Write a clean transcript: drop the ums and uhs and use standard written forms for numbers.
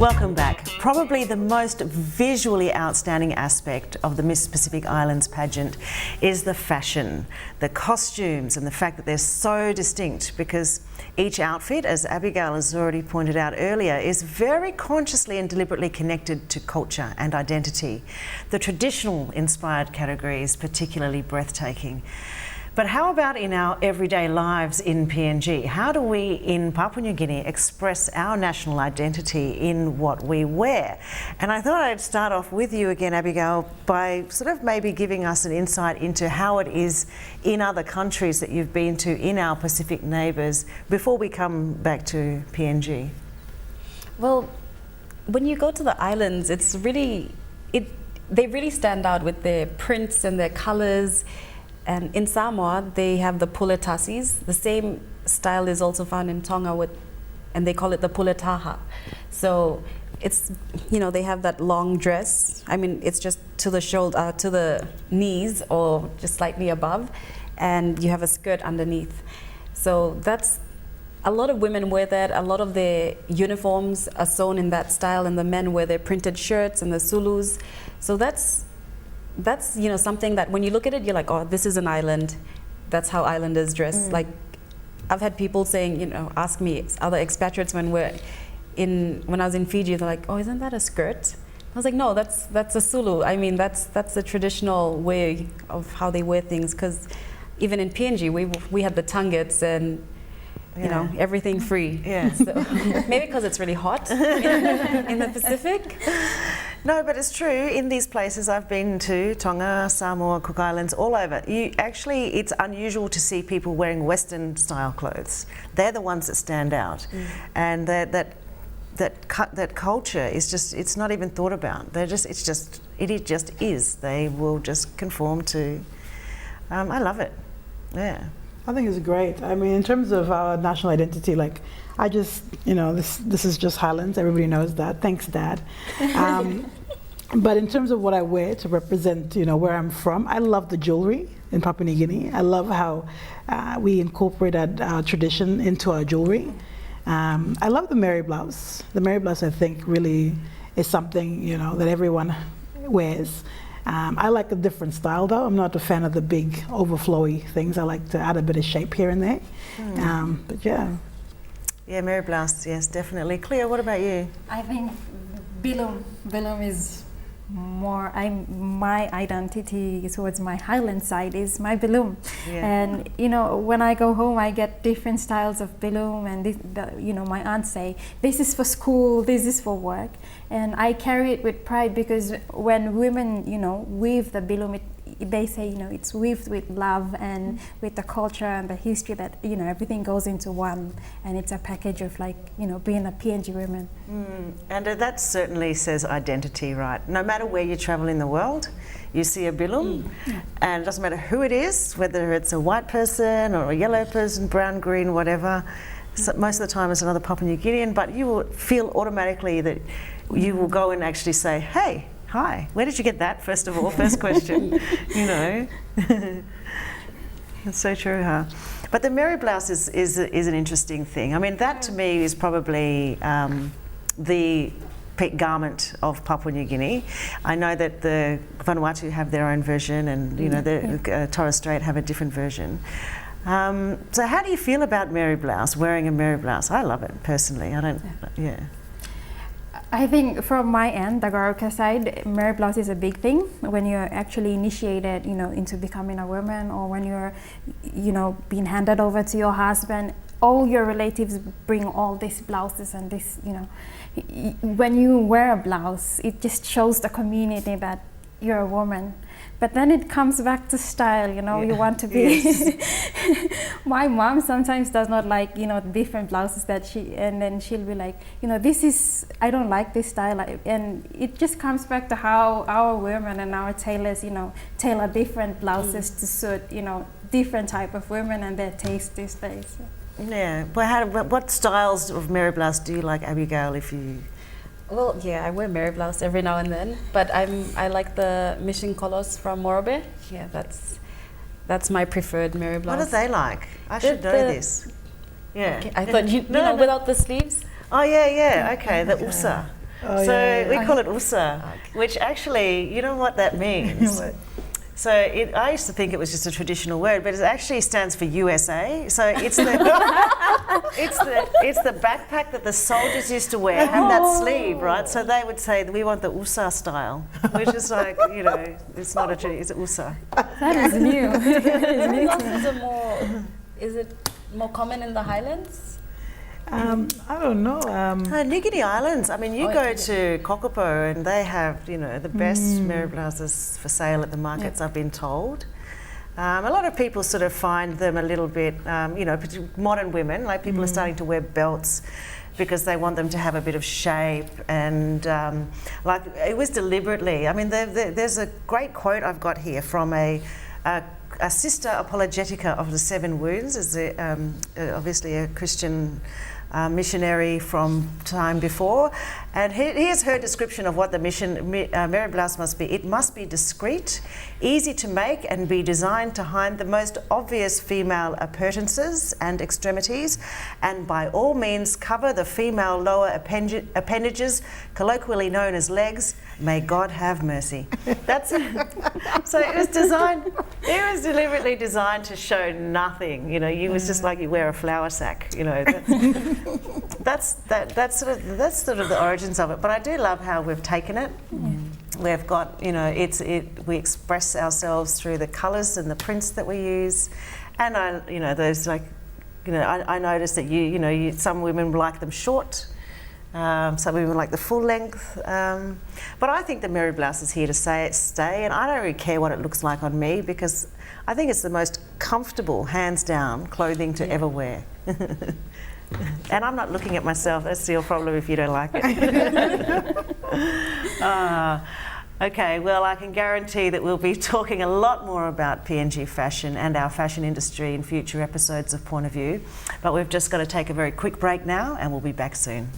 Welcome back. Probably the most visually outstanding aspect of the Miss Pacific Islands pageant is the fashion, the costumes, and the fact that they're so distinct, because each outfit, as Abigail has already pointed out earlier, is very consciously and deliberately connected to culture and identity. The traditional inspired category is particularly breathtaking. But how about in our everyday lives in PNG? How do we in Papua New Guinea express our national identity in what we wear? And I thought I'd start off with you again, Abigail, by sort of maybe giving us an insight into how it is in other countries that you've been to, in our Pacific neighbours, before we come back to PNG. Well, when you go to the islands, it's really, they really stand out with their prints and their colours. And in Samoa, they have the puletasis. The same style is also found in Tonga, and they call it the puletaha. So it's, they have that long dress. I mean, it's just to the shoulder, to the knees, or just slightly above, and you have a skirt underneath. So that's, a lot of women wear that. A lot of their uniforms are sewn in that style, and the men wear their printed shirts and the sulus. So that's something that when you look at it, you're like, oh, this is an island. That's how islanders dress. Like, I've had people saying, ask me, other expatriates when I was in Fiji, they're like, oh, isn't that a skirt? I was like, no, that's a sulu. I mean, that's the traditional way of how they wear things. Because even in PNG, we had the tangets and everything free. Yeah. So, maybe because it's really hot in the Pacific. No, but it's true. In these places I've been to, Tonga, Samoa, Cook Islands, all over, it's unusual to see people wearing Western style clothes. They're the ones that stand out. And that culture is just, it's not even thought about. It just is. They will just conform to, I love it. Yeah. I think it's great. I mean, in terms of our national identity, like, I just, this is just Highlands. Everybody knows that. Thanks, Dad. But in terms of what I wear to represent, where I'm from, I love the jewelry in Papua New Guinea. I love how we incorporated our tradition into our jewelry. I love the Mary blouse. The Mary blouse, I think, really is something, that everyone wears. I like a different style, though. I'm not a fan of the big overflowy things. I like to add a bit of shape here and there. But yeah. Yeah, Mary blouse, yes, definitely. Cleo, what about you? I think Bilum is more, my identity towards my Highland side is my Bilum. Yeah. And when I go home, I get different styles of Bilum, and my aunts say, this is for school, this is for work. And I carry it with pride, because when women, weave the Bilum, they say, it's weaved with love and with the culture and the history, that, everything goes into one, and it's a package of, like, being a PNG woman. And that certainly says identity, right? No matter where you travel in the world, you see a Bilum, and it doesn't matter who it is, whether it's a white person or a yellow person, brown, green, whatever. So most of the time it's another Papua New Guinean, but you will feel automatically that you will go and actually say, hey, hi, where did you get that, first of all? First question, That's so true, huh? But the Mary blouse is an interesting thing. I mean, that to me is probably the peak garment of Papua New Guinea. I know that the Vanuatu have their own version, and the Torres Strait have a different version. So how do you feel about Mary blouse, wearing a Mary blouse? I love it, personally. I think from my end, the Goroka side, Mary blouse is a big thing when you're actually initiated, into becoming a woman, or when you're, being handed over to your husband. All your relatives bring all these blouses and this, when you wear a blouse, it just shows the community that you're a woman. But then it comes back to style, you want to be. Yes. My mom sometimes does not like, different blouses and then she'll be like, I don't like this style. And it just comes back to how our women and our tailors, tailor different blouses to suit, different type of women and their taste these days. Yeah, but what styles of Mary blouse do you like, Abigail, if you... Well, yeah, I wear Mary blouse every now and then, but I like the mission colors from Morobe. Yeah, that's my preferred Mary blouse. What are they like? I should know this. Yeah. Okay, I thought without the sleeves. Oh yeah, okay, the USA. Oh, So yeah, we yeah. call it usa, which actually, you know what that means? What? So I used to think it was just a traditional word, but it actually stands for USA. So it's the it's the backpack that the soldiers used to wear, had that sleeve, right? So they would say that we want the USA style, which is like, you know, it's not a it's USA. That is new. Is it more common in the Highlands? I don't know. New Guinea Islands. I mean, you Oh, go yeah. to Kokopo and they have, you know, the best meriblasses for sale at the markets, I've been told. A lot of people sort of find them a little bit, you know, modern women, like people are starting to wear belts because they want them to have a bit of shape, and like it was deliberately. I mean, there's a great quote I've got here from a sister apologetica of the Seven Wounds, is obviously a Christian missionary from time before, and here's her description of what the meriblas must be. It must be discreet, easy to make, and be designed to hide the most obvious female appurtenances and extremities, and by all means cover the female lower appendages, colloquially known as legs. May God have mercy. That's so it was designed. It was deliberately designed to show nothing. You know, you was just like you wear a flour sack. You know, that's sort of the origins of it. But I do love how we've taken it. We've got, you know, we express ourselves through the colours and the prints that we use, and I noticed that some women like them short. Some women like the full length, but I think the meriblas is here to stay, and I don't really care what it looks like on me because I think it's the most comfortable, hands down, clothing to ever wear. And I'm not looking at myself. That's your problem if you don't like it. Okay, well, I can guarantee that we'll be talking a lot more about PNG fashion and our fashion industry in future episodes of Point of View, but we've just got to take a very quick break now, and we'll be back soon.